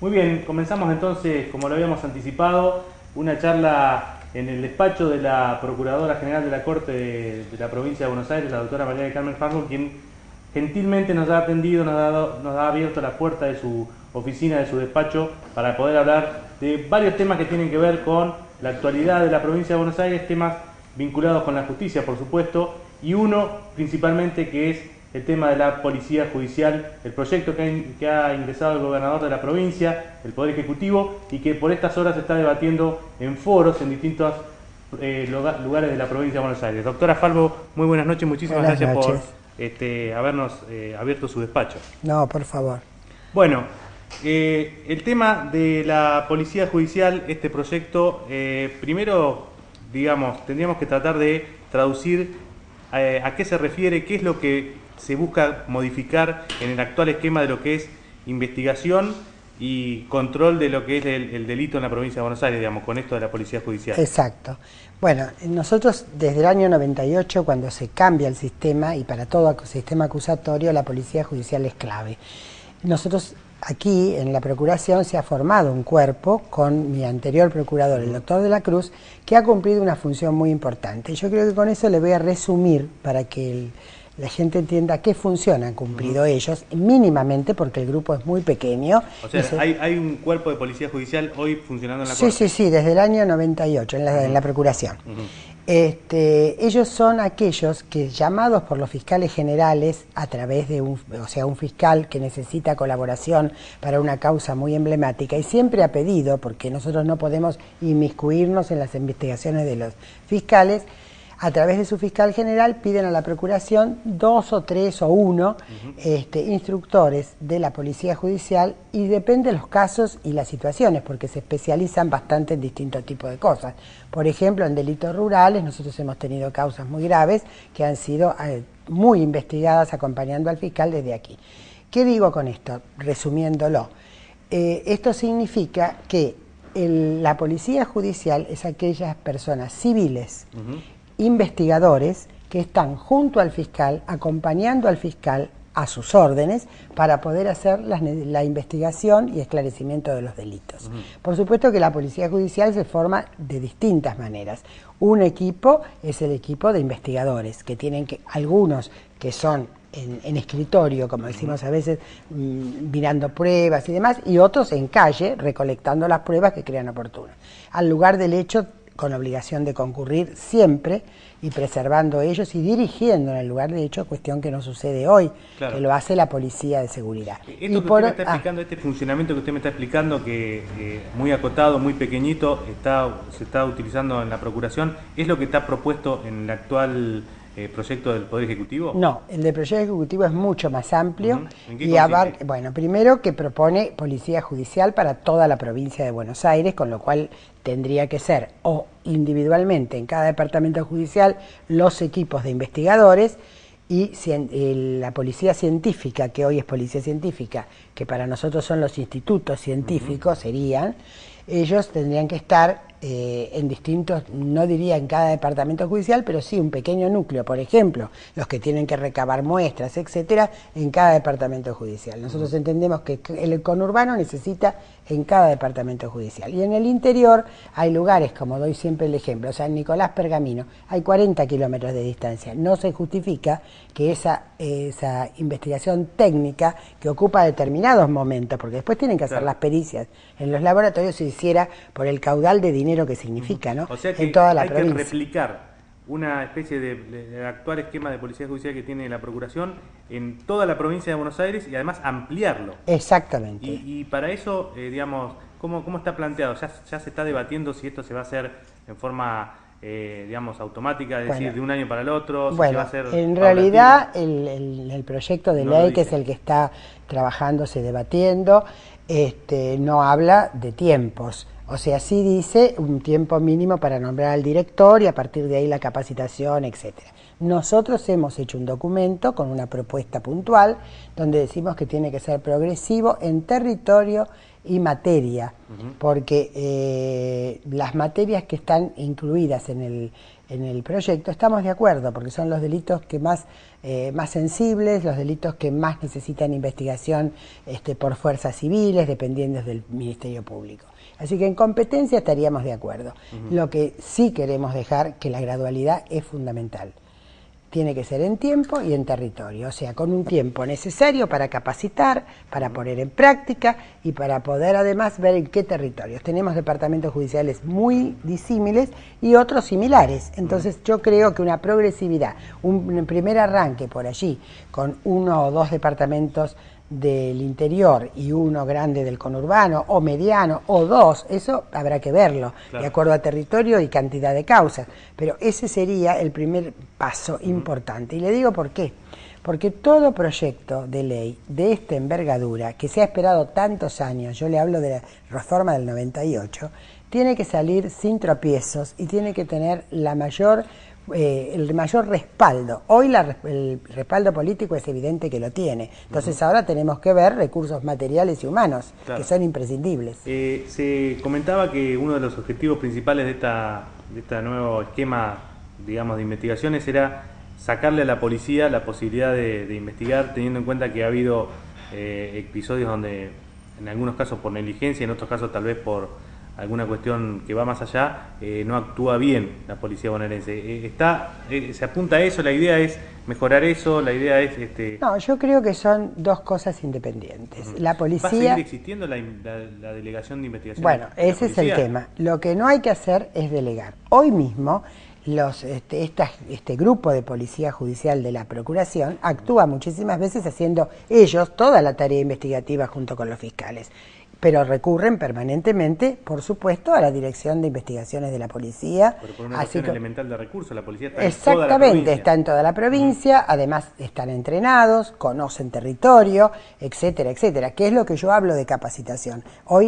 Muy bien, comenzamos entonces, como lo habíamos anticipado, una charla en el despacho de la Procuradora General de la Corte de la Provincia de Buenos Aires, la doctora María del Carmen Fargo, quien gentilmente nos ha atendido, nos ha abierto la puerta de su oficina, de su despacho, para poder hablar de varios temas que tienen que ver con la actualidad de la Provincia de Buenos Aires, temas vinculados con la justicia, por supuesto, y uno principalmente que es el tema de la policía judicial, el proyecto que ha ingresado el gobernador de la provincia, el Poder Ejecutivo, y que por estas horas se está debatiendo en foros en distintos lugares de la provincia de Buenos Aires. Doctora Falvo, muy buenas noches, muchísimas Buenas gracias noches. por habernos abierto su despacho. No, por favor. Bueno, el tema de la policía judicial, este proyecto, primero, digamos, tendríamos que tratar de traducir a qué se refiere, qué es lo que se busca modificar en el actual esquema de lo que es investigación y control de lo que es el delito en la provincia de Buenos Aires, digamos, con esto de la policía judicial. Exacto. Bueno, nosotros desde el año 98, cuando se cambia el sistema, y para todo sistema acusatorio, la policía judicial es clave. Nosotros aquí en la Procuración se ha formado un cuerpo con mi anterior procurador, el doctor de la Cruz, que ha cumplido una función muy importante. Yo creo que con eso le voy a resumir para que la gente entienda qué función han cumplido ellos, mínimamente, porque el grupo es muy pequeño. O sea, hay un cuerpo de policía judicial hoy funcionando en la Sí, Corte. sí, sí, desde el año 98 en la Procuración. Ellos son aquellos que, llamados por los fiscales generales a través de un fiscal que necesita colaboración para una causa muy emblemática, y siempre ha pedido, porque nosotros no podemos inmiscuirnos en las investigaciones de los fiscales, a través de su fiscal general piden a la Procuración 2 o 3 o 1 instructores de la Policía Judicial, y depende de los casos y las situaciones, porque se especializan bastante en distintos tipos de cosas. Por ejemplo, en delitos rurales nosotros hemos tenido causas muy graves que han sido muy investigadas acompañando al fiscal desde aquí. ¿Qué digo con esto? Resumiéndolo, esto significa que la Policía Judicial es aquellas personas civiles, investigadores que están junto al fiscal, acompañando al fiscal a sus órdenes para poder hacer la investigación y esclarecimiento de los delitos. Por supuesto que la Policía Judicial se forma de distintas maneras. Un equipo es el equipo de investigadores, que tienen algunos que son en escritorio, como decimos a veces, mirando pruebas y demás, y otros en calle, recolectando las pruebas que crean oportunas. Al lugar del hecho, con obligación de concurrir siempre y preservando ellos y dirigiendo en el lugar de hecho, cuestión que no sucede hoy, claro, que lo hace la Policía de Seguridad. Esto que usted me está explicando, este funcionamiento que usted me está explicando, que muy acotado, muy pequeñito, se está utilizando en la Procuración, ¿es lo que está propuesto en el actual proyecto del Poder Ejecutivo? No, el del proyecto ejecutivo es mucho más amplio y abarca, bueno, primero que propone policía judicial para toda la provincia de Buenos Aires, con lo cual tendría que ser o individualmente en cada departamento judicial los equipos de investigadores y la policía científica, que hoy es policía científica, que para nosotros son los institutos científicos, serían, ellos tendrían que estar en distintos, no diría en cada departamento judicial, pero sí un pequeño núcleo, por ejemplo, los que tienen que recabar muestras, etcétera, en cada departamento judicial. Nosotros entendemos que el conurbano necesita en cada departamento judicial. Y en el interior hay lugares, como doy siempre el ejemplo, San Nicolás Pergamino, hay 40 kilómetros de distancia. No se justifica que esa investigación técnica que ocupa determinados momentos, porque después tienen que hacer las pericias en los laboratorios, se hiciera por el caudal de dinero que significa, ¿no? O sea que en toda la hay provincia. Que replicar una especie de actual esquema de policía judicial que tiene la Procuración en toda la provincia de Buenos Aires y además ampliarlo. Exactamente. Y para eso, digamos, ¿cómo está planteado? ¿Ya se está debatiendo si esto se va a hacer en forma, digamos, automática, es decir, de un año para el otro? Si bueno, se va a hacer en realidad el proyecto de ley, que es el que está trabajándose, debatiendo, no habla de tiempos. O sea, sí dice un tiempo mínimo para nombrar al director y a partir de ahí la capacitación, etcétera. Nosotros hemos hecho un documento con una propuesta puntual donde decimos que tiene que ser progresivo en territorio, y materia, porque las materias que están incluidas en el proyecto estamos de acuerdo, porque son los delitos que más sensibles, los delitos que más necesitan investigación por fuerzas civiles, dependiendo del Ministerio Público. Así que en competencia estaríamos de acuerdo. Lo que sí queremos dejar, que la gradualidad es fundamental. Tiene que ser en tiempo y en territorio, o sea, con un tiempo necesario para capacitar, para poner en práctica y para poder además ver en qué territorios. Tenemos departamentos judiciales muy disímiles y otros similares, entonces yo creo que una progresividad, un primer arranque por allí, con 1 o 2 departamentos del interior y uno grande del conurbano, o mediano, o 2, eso habrá que verlo, claro, de acuerdo a territorio y cantidad de causas, pero ese sería el primer paso importante. Y le digo por qué, porque todo proyecto de ley de esta envergadura, que se ha esperado tantos años, yo le hablo de la reforma del 98, tiene que salir sin tropiezos y tiene que tener el mayor respaldo. Hoy el respaldo político es evidente que lo tiene. Entonces ahora tenemos que ver recursos materiales y humanos, claro, que son imprescindibles. Se comentaba que uno de los objetivos principales de este nuevo esquema, digamos, de investigaciones era sacarle a la policía la posibilidad de investigar, teniendo en cuenta que ha habido episodios donde, en algunos casos por negligencia, en otros casos tal vez por alguna cuestión que va más allá, no actúa bien la policía bonaerense. ¿Se apunta a eso? ¿La idea es mejorar eso? ¿La idea es...? No, yo creo que son dos cosas independientes. La policía... ¿Va a seguir existiendo la delegación de investigación? Bueno, ese es el tema. Lo que no hay que hacer es delegar. Hoy mismo, este grupo de policía judicial de la Procuración actúa muchísimas veces haciendo ellos toda la tarea investigativa junto con los fiscales, pero recurren permanentemente, por supuesto, a la Dirección de Investigaciones de la Policía. Pero por una cuestión elemental de recursos, la policía está en toda la provincia. Está en toda la provincia, además están entrenados, conocen territorio, etcétera, etcétera, que es lo que yo hablo de capacitación.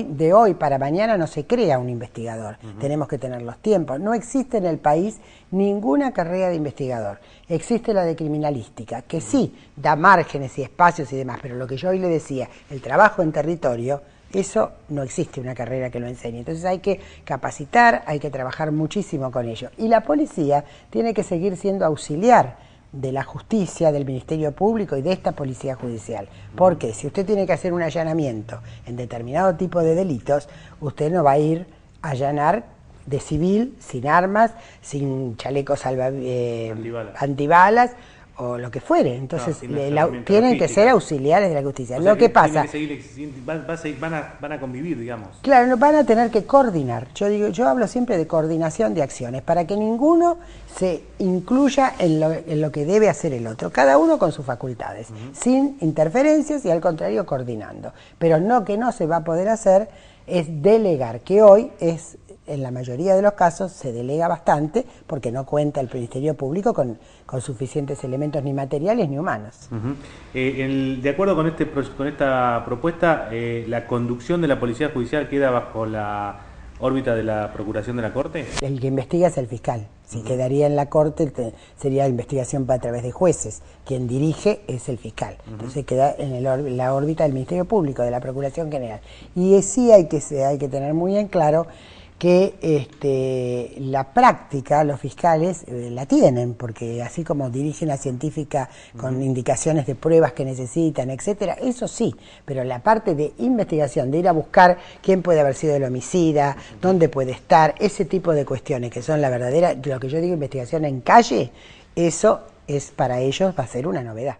De hoy para mañana no se crea un investigador, tenemos que tener los tiempos. No existe en el país ninguna carrera de investigador, existe la de criminalística, que sí da márgenes y espacios y demás, pero lo que yo hoy le decía, el trabajo en territorio, eso no existe una carrera que lo enseñe. Entonces hay que capacitar, hay que trabajar muchísimo con ello. Y la policía tiene que seguir siendo auxiliar de la justicia, del Ministerio Público y de esta policía judicial. Porque si usted tiene que hacer un allanamiento en determinado tipo de delitos, usted no va a ir a allanar de civil, sin armas, sin chalecos antibalas, o lo que fuere. Entonces tienen que ser auxiliares de la justicia. Lo que pasa, van a convivir, digamos. Claro, van a tener que coordinar. Yo hablo siempre de coordinación de acciones, para que ninguno se incluya en lo que debe hacer el otro, cada uno con sus facultades, sin interferencias y al contrario coordinando. Pero que no se va a poder hacer es delegar, que hoy en la mayoría de los casos se delega bastante porque no cuenta el Ministerio Público con suficientes elementos ni materiales ni humanos. De acuerdo con esta propuesta, ¿la conducción de la Policía Judicial queda bajo la órbita de la Procuración de la Corte? El que investiga es el fiscal. Si quedaría en la Corte sería investigación a través de jueces. Quien dirige es el fiscal. Entonces queda en la órbita del Ministerio Público, de la Procuración General. Y sí hay que tener muy en claro que la práctica los fiscales la tienen, porque así como dirigen a científica con indicaciones de pruebas que necesitan, etcétera, eso sí, pero la parte de investigación, de ir a buscar quién puede haber sido el homicida, dónde puede estar, ese tipo de cuestiones que son la verdadera, lo que yo digo investigación en calle, eso es para ellos va a ser una novedad.